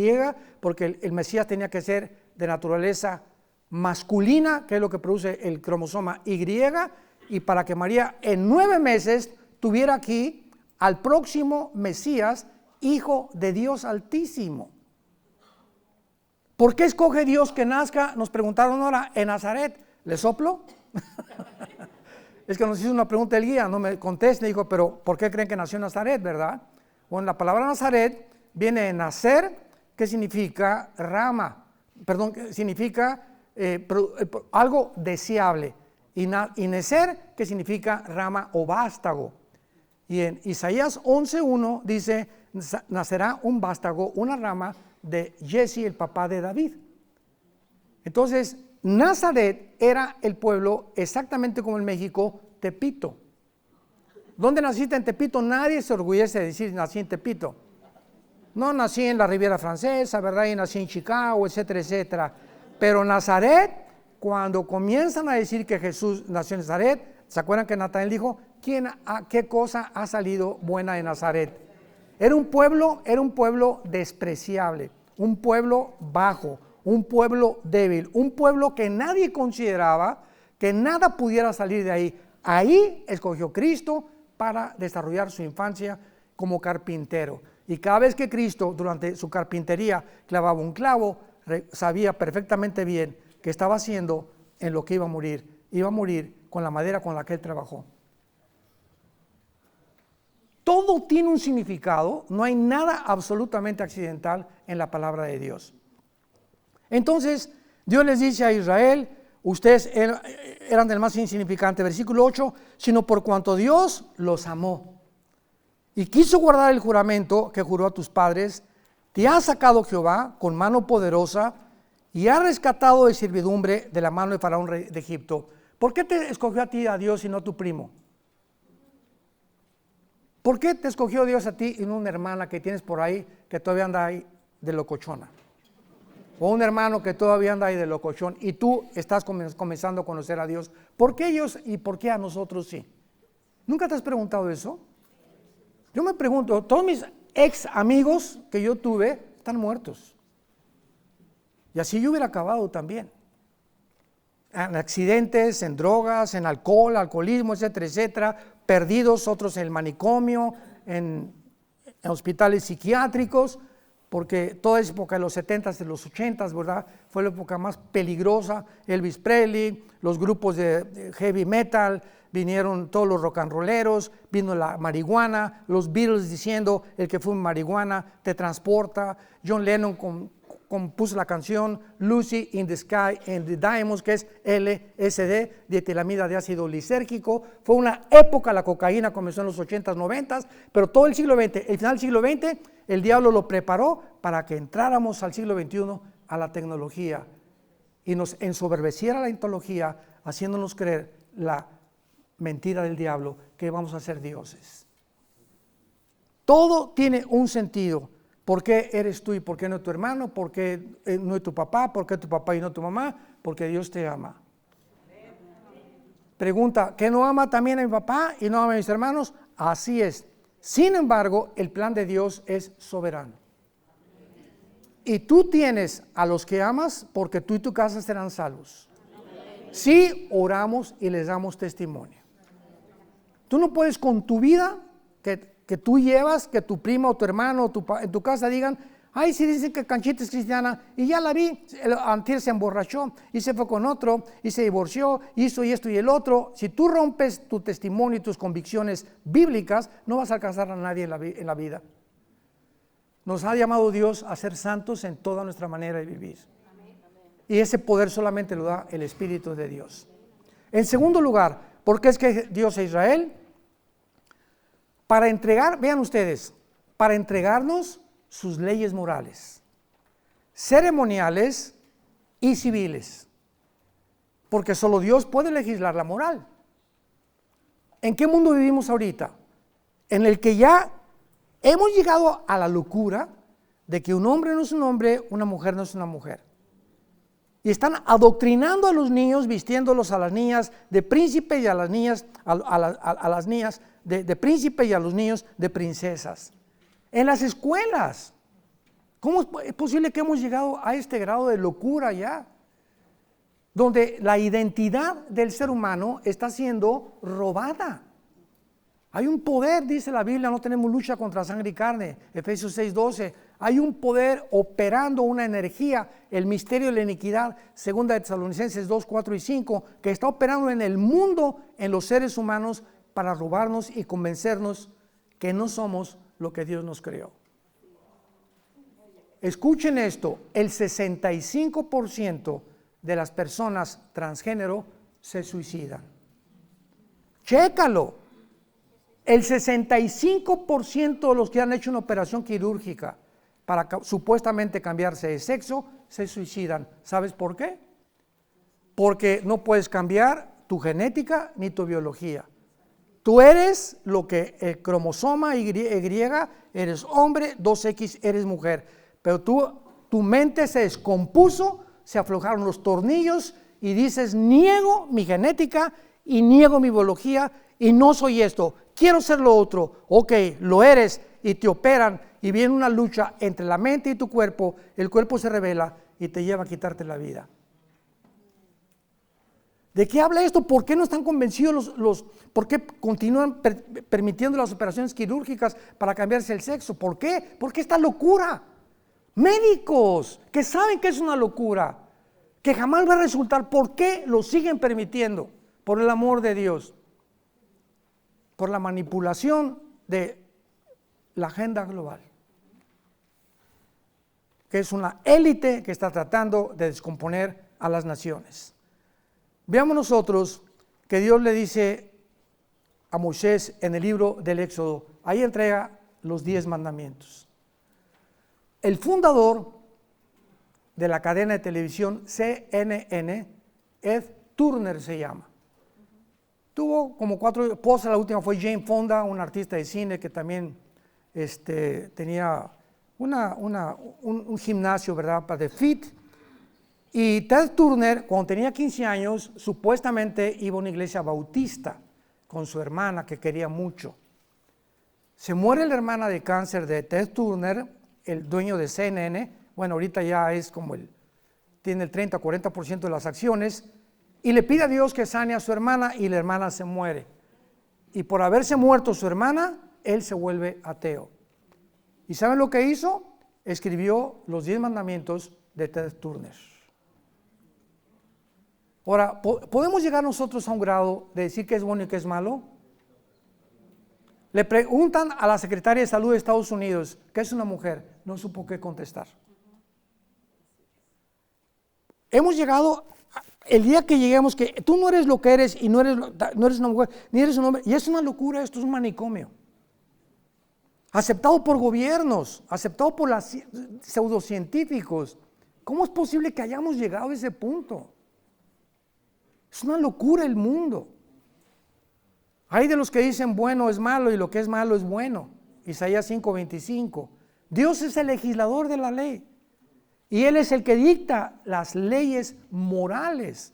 porque el Mesías tenía que ser de naturaleza masculina, que es lo que produce el cromosoma Y, y para que María en 9 meses tuviera aquí al próximo Mesías, hijo de Dios Altísimo. ¿Por qué escoge Dios que nazca? Nos preguntaron ahora, en Nazaret. ¿Le soplo? Es que nos hizo una pregunta el guía, no me conteste, dijo, pero ¿por qué creen que nació en Nazaret, verdad? Bueno, la palabra Nazaret viene de nacer, que significa rama, que significa algo deseable, y necer, que significa rama o vástago. Y en Isaías 11:1 dice, nacerá un vástago, una rama de Jesse, el papá de David. Entonces, Nazaret era el pueblo exactamente como en México, Tepito. ¿Dónde naciste en Tepito? Nadie se orgullece de decir nací en Tepito. No nací en la Riviera Francesa, ¿verdad? Y nací en Chicago, etcétera, etcétera. Pero Nazaret, cuando comienzan a decir que Jesús nació en Nazaret, ¿se acuerdan que Natanael dijo, qué cosa ha salido buena de Nazaret? Era un pueblo despreciable, un pueblo bajo, un pueblo débil, un pueblo que nadie consideraba que nada pudiera salir de ahí. Ahí escogió Cristo para desarrollar su infancia como carpintero. Y cada vez que Cristo, durante su carpintería, clavaba un clavo, sabía perfectamente bien que estaba haciendo en lo que iba a morir. Iba a morir con la madera con la que él trabajó. Todo tiene un significado, no hay nada absolutamente accidental en la palabra de Dios. Entonces, Dios les dice a Israel, ustedes eran del más insignificante, versículo 8, sino por cuanto Dios los amó y quiso guardar el juramento que juró a tus padres, te ha sacado Jehová con mano poderosa y ha rescatado de servidumbre de la mano de Faraón, rey de Egipto. ¿Por qué te escogió a ti, a Dios, y no a tu primo? ¿Por qué te escogió Dios a ti y no una hermana que tienes por ahí que todavía anda ahí de locochona? O un hermano que todavía anda ahí de locochón y tú estás comenzando a conocer a Dios. ¿Por qué ellos y por qué a nosotros sí? ¿Nunca te has preguntado eso? Yo me pregunto, todos mis ex amigos que yo tuve están muertos. Y así yo hubiera acabado también. En accidentes, en drogas, en alcohol, alcoholismo, etcétera, etcétera. Perdidos, otros en el manicomio, en hospitales psiquiátricos. porque toda esa época de los 70s, de los 80s, ¿verdad? Fue la época más peligrosa. Elvis Presley, los grupos de heavy metal, vinieron todos los rock and rolleros, vino la marihuana, los Beatles diciendo el que fuma marihuana te transporta. John Lennon compuso la canción Lucy in the Sky and the Diamonds, que es LSD, dietilamida de ácido lisérgico. Fue una época, la cocaína comenzó en los 80s, 90s, pero todo el siglo XX, el final del siglo XX, el diablo lo preparó para que entráramos al siglo XXI, a la tecnología, y nos ensoberbeciera la ontología, haciéndonos creer la mentira del diablo, que vamos a ser dioses. Todo tiene un sentido. ¿Por qué eres tú y por qué no tu hermano? ¿Por qué no es tu papá? ¿Por qué tu papá y no tu mamá? Porque Dios te ama. Pregunta, ¿qué no ama también a mi papá y no ama a mis hermanos? Así es. Sin embargo, el plan de Dios es soberano. Y tú tienes a los que amas porque tú y tu casa serán salvos. Si oramos y les damos testimonio. Tú no puedes con tu vida que tú llevas, que tu prima o tu hermano o en tu casa digan, ay, si dicen que Canchita es cristiana, y ya la vi, antier se emborrachó, y se fue con otro, y se divorció, hizo y esto y el otro. Si tú rompes tu testimonio y tus convicciones bíblicas, no vas a alcanzar a nadie en la vida. Nos ha llamado Dios a ser santos en toda nuestra manera de vivir. Y ese poder solamente lo da el Espíritu de Dios. En segundo lugar, ¿por qué es que Dios es Israel? Para entregar, vean ustedes, para entregarnos sus leyes morales, ceremoniales y civiles, porque solo Dios puede legislar la moral. ¿En qué mundo vivimos ahorita? En el que ya hemos llegado a la locura de que un hombre no es un hombre, una mujer no es una mujer. Y están adoctrinando a los niños, vistiéndolos a las niñas de príncipe y a las niñas, a las niñas de príncipe y a los niños de princesas. En las escuelas. ¿Cómo es posible que hemos llegado a este grado de locura ya? Donde la identidad del ser humano está siendo robada. Hay un poder, dice la Biblia, no tenemos lucha contra sangre y carne, Efesios 6:12. Hay un poder operando, una energía, el misterio de la iniquidad, segunda de Tesalonicenses 2, 4 y 5, que está operando en el mundo, en los seres humanos, para robarnos y convencernos que no somos lo que Dios nos creó. Escuchen esto, el 65% de las personas transgénero se suicidan. Chécalo. El 65% de los que han hecho una operación quirúrgica para supuestamente cambiarse de sexo, se suicidan. ¿Sabes por qué? Porque no puedes cambiar tu genética ni tu biología. Tú eres lo que el cromosoma Y, eres hombre, 2X, eres mujer. Pero tu mente se descompuso, se aflojaron los tornillos y dices, niego mi genética y niego mi biología y no soy esto. Quiero ser lo otro. Ok, lo eres y te operan y viene una lucha entre la mente y tu cuerpo. El cuerpo se revela y te lleva a quitarte la vida. ¿De qué habla esto? ¿Por qué no están convencidos por qué continúan permitiendo las operaciones quirúrgicas para cambiarse el sexo? ¿Por qué? ¿Por qué esta locura? Médicos que saben que es una locura, que jamás va a resultar. ¿Por qué lo siguen permitiendo? Por el amor de Dios. Por la manipulación de la agenda global, que es una élite que está tratando de descomponer a las naciones. Veamos nosotros que Dios le dice a Moisés en el libro del Éxodo, ahí entrega los 10 mandamientos. El fundador de la cadena de televisión CNN, Ed Turner se llama. Tuvo como 4 esposas, la última fue Jane Fonda, una artista de cine que también tenía un gimnasio, ¿verdad?, para The Fit. Y Ted Turner, cuando tenía 15 años, supuestamente iba a una iglesia bautista con su hermana que quería mucho. Se muere la hermana de cáncer de Ted Turner, el dueño de CNN, bueno, ahorita ya es como tiene el 30 o 40% de las acciones, y le pide a Dios que sane a su hermana y la hermana se muere. Y por haberse muerto su hermana, él se vuelve ateo. ¿Y saben lo que hizo? escribió los 10 mandamientos de Ted Turner. Ahora, ¿podemos llegar nosotros a un grado de decir qué es bueno y qué es malo? Le preguntan a la secretaria de Salud de Estados Unidos, ¿qué es una mujer? No supo qué contestar. Hemos llegado, el día que lleguemos, que tú no eres lo que eres y no eres una mujer, ni eres un hombre, y es una locura, esto es un manicomio. Aceptado por gobiernos, aceptado por los pseudocientíficos. ¿Cómo es posible que hayamos llegado a ese punto? Es una locura el mundo. Hay de los que dicen bueno es malo y lo que es malo es bueno. Isaías 5:25. Dios es el legislador de la ley y Él es el que dicta las leyes morales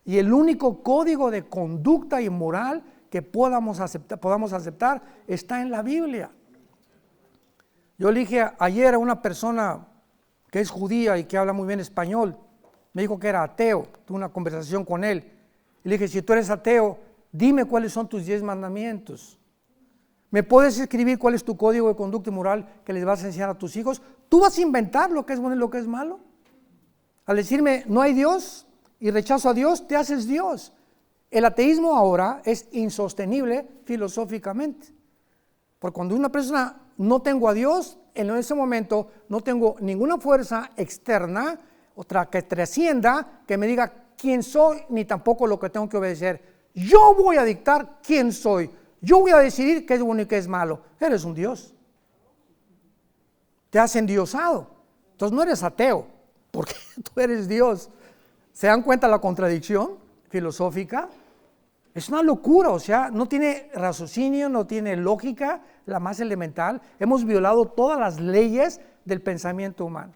y el único código de conducta y moral que podamos aceptar está en la Biblia. Yo le dije ayer a una persona que es judía y que habla muy bien español, me dijo que era ateo, tuve una conversación con él y le dije, si tú eres ateo, dime cuáles son tus 10 mandamientos. ¿Me puedes escribir cuál es tu código de conducta y moral que les vas a enseñar a tus hijos? ¿Tú vas a inventar lo que es bueno y lo que es malo? Al decirme no hay Dios y rechazo a Dios, te haces Dios. El ateísmo ahora es insostenible filosóficamente. Porque cuando una persona no tengo a Dios, en ese momento no tengo ninguna fuerza externa, otra que trascienda, que me diga quién soy, ni tampoco lo que tengo que obedecer. Yo voy a dictar quién soy. Yo voy a decidir qué es bueno y qué es malo. Eres un Dios. Te has endiosado. Entonces no eres ateo, porque tú eres Dios. ¿Se dan cuenta la contradicción filosófica? Es una locura, o sea, no tiene raciocinio, no tiene lógica, la más elemental. Hemos violado todas las leyes del pensamiento humano.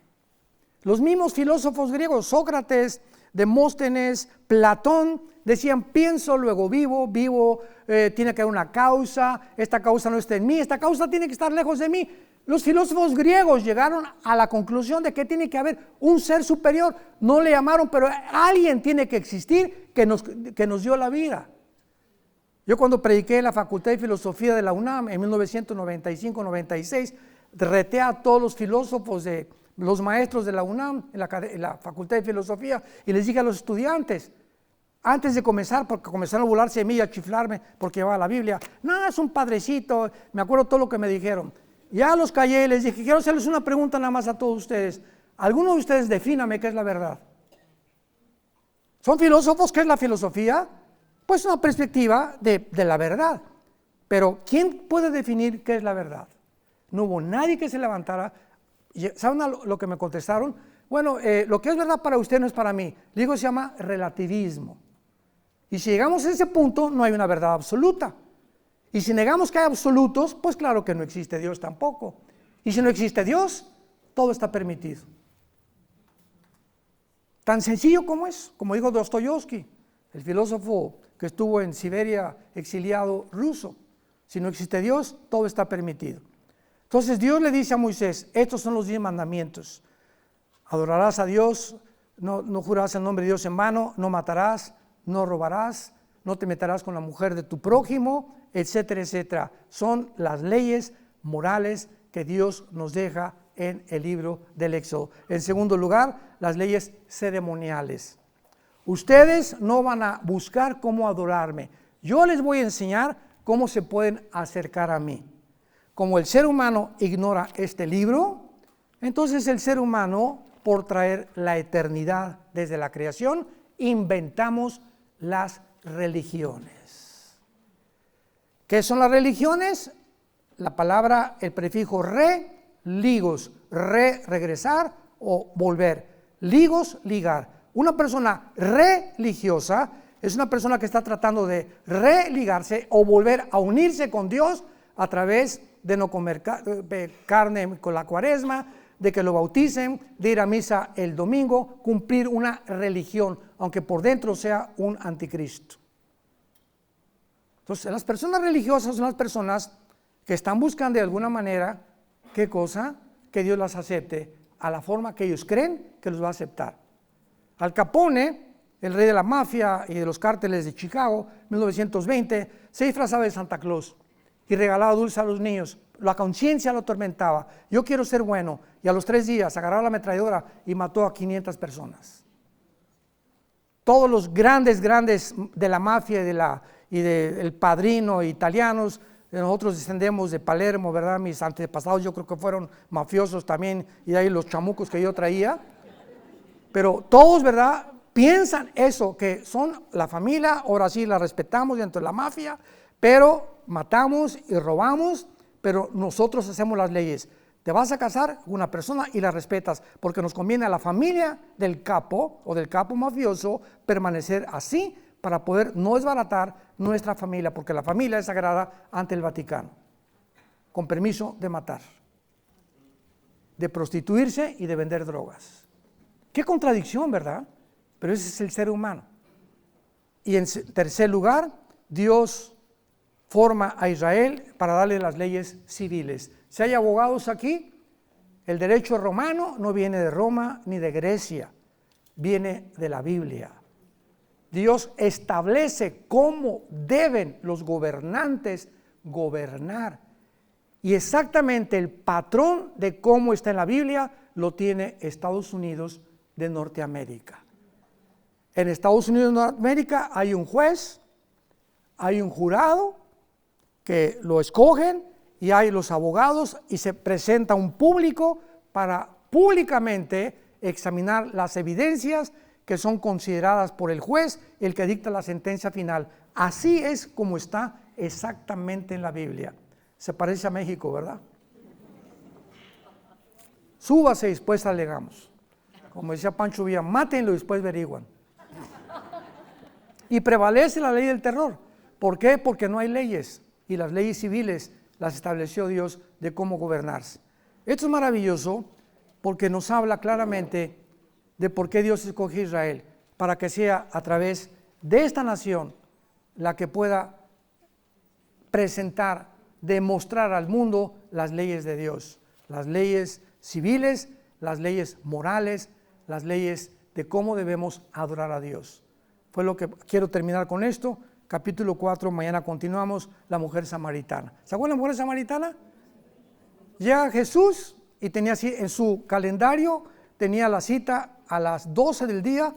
Los mismos filósofos griegos, Sócrates, Demóstenes, Platón, decían pienso, luego vivo, tiene que haber una causa, esta causa no está en mí, esta causa tiene que estar lejos de mí. Los filósofos griegos llegaron a la conclusión de que tiene que haber un ser superior, no le llamaron, pero alguien tiene que existir que nos dio la vida. Yo cuando prediqué en la Facultad de Filosofía de la UNAM en 1995-96, reté a todos los filósofos, los maestros de la UNAM en la Facultad de Filosofía y les dije a los estudiantes, antes de comenzar, porque comenzaron a burlarse de mí y a chiflarme porque llevaba la Biblia, no, es un padrecito, me acuerdo todo lo que me dijeron. Ya los callé y les dije, quiero hacerles una pregunta nada más a todos ustedes. ¿Alguno de ustedes defíname qué es la verdad? ¿Son filósofos? ¿Qué es la filosofía? Pues una perspectiva de la verdad. Pero ¿quién puede definir qué es la verdad? No hubo nadie que se levantara. ¿Saben lo que me contestaron? Bueno, lo que es verdad para usted no es para mí. Le digo, se llama relativismo. Y si llegamos a ese punto, no hay una verdad absoluta. Y si negamos que hay absolutos, pues claro que no existe Dios tampoco. Y si no existe Dios, todo está permitido. Tan sencillo como es, como dijo Dostoyevsky, el filósofo que estuvo en Siberia exiliado ruso. Si no existe Dios, todo está permitido. Entonces Dios le dice a Moisés, estos son los 10 mandamientos. Adorarás a Dios, no jurarás el nombre de Dios en vano, no matarás, no robarás, no te meterás con la mujer de tu prójimo, etcétera, etcétera. Son las leyes morales que Dios nos deja en el libro del Éxodo. En segundo lugar, las leyes ceremoniales. Ustedes no van a buscar cómo adorarme. Yo les voy a enseñar cómo se pueden acercar a mí. Como el ser humano ignora este libro, entonces el ser humano, por traer la eternidad desde la creación, inventamos las religiones. ¿Qué son las religiones? La palabra, el prefijo re, ligos, regresar o volver. Ligos, ligar. Una persona religiosa es una persona que está tratando de religarse o volver a unirse con Dios a través de no comer carne con la cuaresma, de que lo bauticen, de ir a misa el domingo, cumplir una religión, aunque por dentro sea un anticristo. Entonces, las personas religiosas son las personas que están buscando de alguna manera, ¿qué cosa? Que Dios las acepte a la forma que ellos creen que los va a aceptar. Al Capone, el rey de la mafia y de los cárteles de Chicago, 1920, se disfrazaba de Santa Claus y regalaba dulces a los niños. la conciencia lo atormentaba. Yo quiero ser bueno. Y a los 3 días agarró la ametralladora y mató a 500 personas. Todos los grandes de la mafia y del Padrino italianos, nosotros descendemos de Palermo, ¿verdad? Mis antepasados yo creo que fueron mafiosos también, y de ahí los chamucos que yo traía. Pero todos, ¿verdad?, piensan eso, que son la familia, ahora sí la respetamos dentro de la mafia, pero matamos y robamos, pero nosotros hacemos las leyes. Te vas a casar con una persona y la respetas, porque nos conviene a la familia del capo o del capo mafioso permanecer así para poder no desbaratar nuestra familia, porque la familia es sagrada ante el Vaticano, con permiso de matar, de prostituirse y de vender drogas. Qué contradicción, ¿verdad? Pero ese es el ser humano. Y en tercer lugar, Dios forma a Israel para darle las leyes civiles. Si hay abogados aquí, el derecho romano no viene de Roma ni de Grecia, viene de la Biblia. Dios establece cómo deben los gobernantes gobernar. Y exactamente el patrón de cómo está en la Biblia lo tiene Estados Unidos de Norteamérica. En Estados Unidos de Norteamérica hay un juez, hay un jurado que lo escogen y hay los abogados y se presenta un público para públicamente examinar las evidencias que son consideradas por el juez, el que dicta la sentencia final. Así es como está exactamente en la Biblia. Se parece a México, ¿verdad? Súbase y después alegamos. Como decía Pancho Villa, mátenlo y después averiguan. Y prevalece la ley del terror. ¿Por qué? Porque no hay leyes, y las leyes civiles las estableció Dios de cómo gobernarse. Esto es maravilloso porque nos habla claramente de por qué Dios escogió a Israel, para que sea a través de esta nación la que pueda presentar, demostrar al mundo las leyes de Dios, las leyes civiles, las leyes morales, las leyes de cómo debemos adorar a Dios. Fue lo que quiero terminar con esto. Capítulo 4, mañana continuamos, la mujer samaritana. ¿Se acuerdan de la mujer samaritana? Llega Jesús y tenía así en su calendario, tenía la cita a las 12 del día.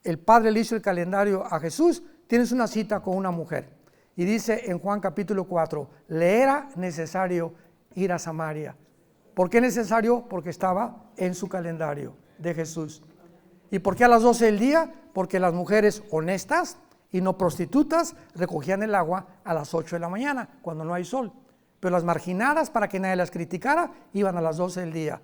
El Padre le hizo el calendario a Jesús, tienes una cita con una mujer. Y dice en Juan capítulo 4, le era necesario ir a Samaria. ¿Por qué necesario? Porque estaba en su calendario de Jesús. ¿Y por qué a las 12 del día? Porque las mujeres honestas y no prostitutas recogían el agua a las 8 de la mañana, cuando no hay sol. Pero las marginadas, para que nadie las criticara, iban a las 12 del día.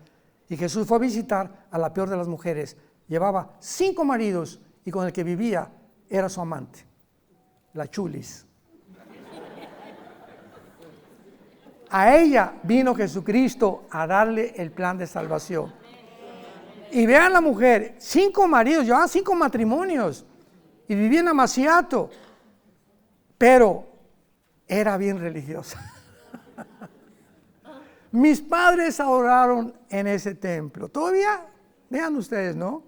Y Jesús fue a visitar a la peor de las mujeres. Llevaba 5 maridos y con el que vivía era su amante, la chulis. A ella vino Jesucristo a darle el plan de salvación. Y vean la mujer, 5 maridos, llevaban 5 matrimonios y vivía en Amaciato, pero era bien religiosa. Mis padres adoraron en ese templo. Todavía, vean ustedes, ¿no?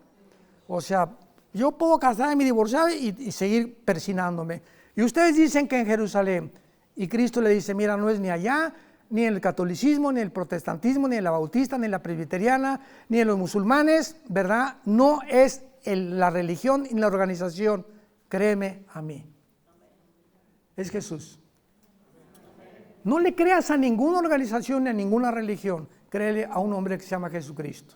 O sea, yo puedo casarme y divorciarme y seguir persinándome. Y ustedes dicen que en Jerusalén, y Cristo le dice, mira, no es ni allá, ni en el catolicismo, ni en el protestantismo, ni en la bautista, ni en la presbiteriana, ni en los musulmanes, ¿verdad? No es la religión ni la organización, créeme a mí. Es Jesús. No le creas a ninguna organización ni a ninguna religión, créele a un hombre que se llama Jesucristo.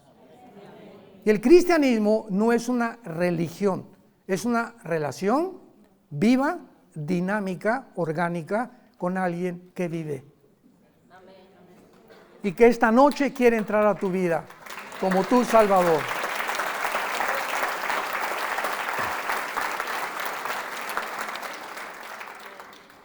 Y el cristianismo no es una religión, es una relación viva, dinámica, orgánica con alguien que vive. Y que esta noche quiere entrar a tu vida como tu Salvador.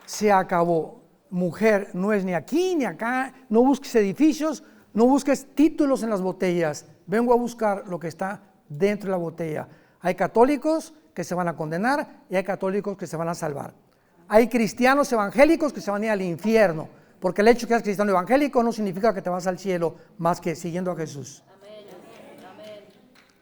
Se acabó. Mujer, no es ni aquí ni acá, no busques edificios, no busques títulos en las botellas. Vengo a buscar lo que está dentro de la botella. Hay católicos que se van a condenar y hay católicos que se van a salvar. Hay cristianos evangélicos que se van a ir al infierno, porque el hecho de que seas cristiano evangélico no significa que te vas al cielo más que siguiendo a Jesús.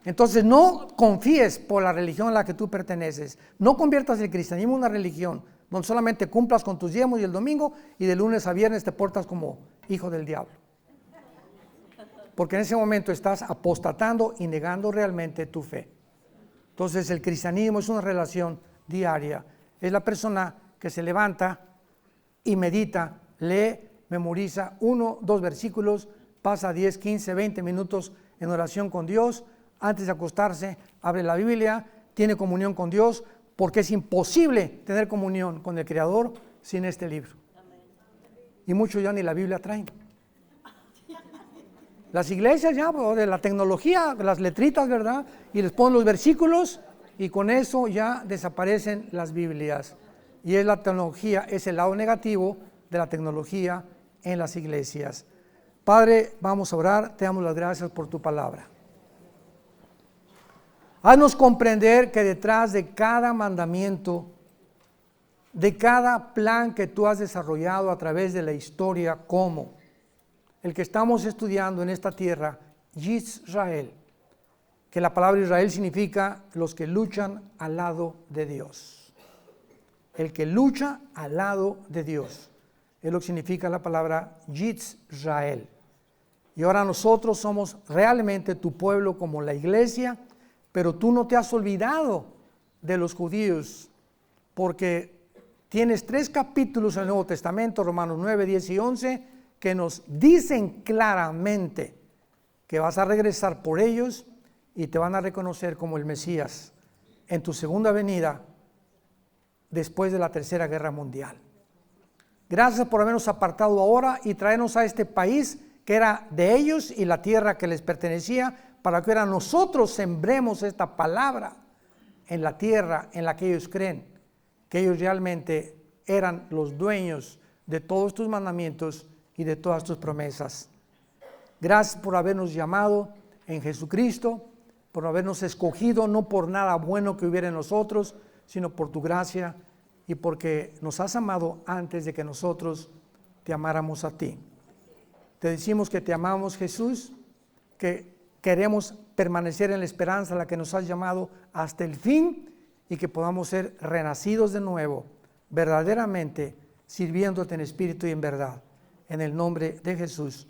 Entonces no confíes por la religión a la que tú perteneces. No conviertas el cristianismo en una religión donde solamente cumplas con tus diezmos y el domingo y de lunes a viernes te portas como hijo del diablo. Porque en ese momento estás apostatando y negando realmente tu fe. Entonces el cristianismo es una relación diaria. Es la persona que se levanta y medita, lee, memoriza 1, 2 versículos, pasa 10, 15, 20 minutos en oración con Dios, antes de acostarse abre la Biblia, tiene comunión con Dios, porque es imposible tener comunión con el Creador sin este libro. Y muchos ya ni la Biblia traen. Las iglesias ya, de la tecnología, las letritas, ¿verdad? Y les ponen los versículos y con eso ya desaparecen las Biblias. Y es la tecnología, es el lado negativo de la tecnología en las iglesias. Padre, vamos a orar, te damos las gracias por tu palabra. Haznos comprender que detrás de cada mandamiento, de cada plan que tú has desarrollado a través de la historia, como el que estamos estudiando en esta tierra, Israel, que la palabra Israel significa los que luchan al lado de Dios. El que lucha al lado de Dios, es lo que significa la palabra Israel. Y ahora nosotros somos realmente tu pueblo como la iglesia, pero tú no te has olvidado de los judíos, porque tienes 3 capítulos en el Nuevo Testamento, Romanos 9, 10 y 11, que nos dicen claramente que vas a regresar por ellos y te van a reconocer como el Mesías en tu segunda venida después de la Tercera Guerra Mundial. Gracias por habernos apartado ahora y traernos a este país que era de ellos y la tierra que les pertenecía, para que ahora nosotros sembremos esta palabra en la tierra en la que ellos creen, que ellos realmente eran los dueños de todos tus mandamientos y de todas tus promesas. Gracias por habernos llamado en Jesucristo, por habernos escogido, no por nada bueno que hubiera en nosotros, sino por tu gracia y porque nos has amado antes de que nosotros te amáramos a ti. Te decimos que te amamos, Jesús, que queremos permanecer en la esperanza a la que nos has llamado hasta el fin y que podamos ser renacidos de nuevo, verdaderamente sirviéndote en espíritu y en verdad. En el nombre de Jesús.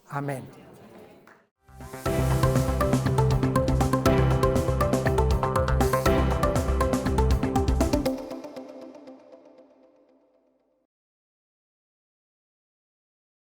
Amén.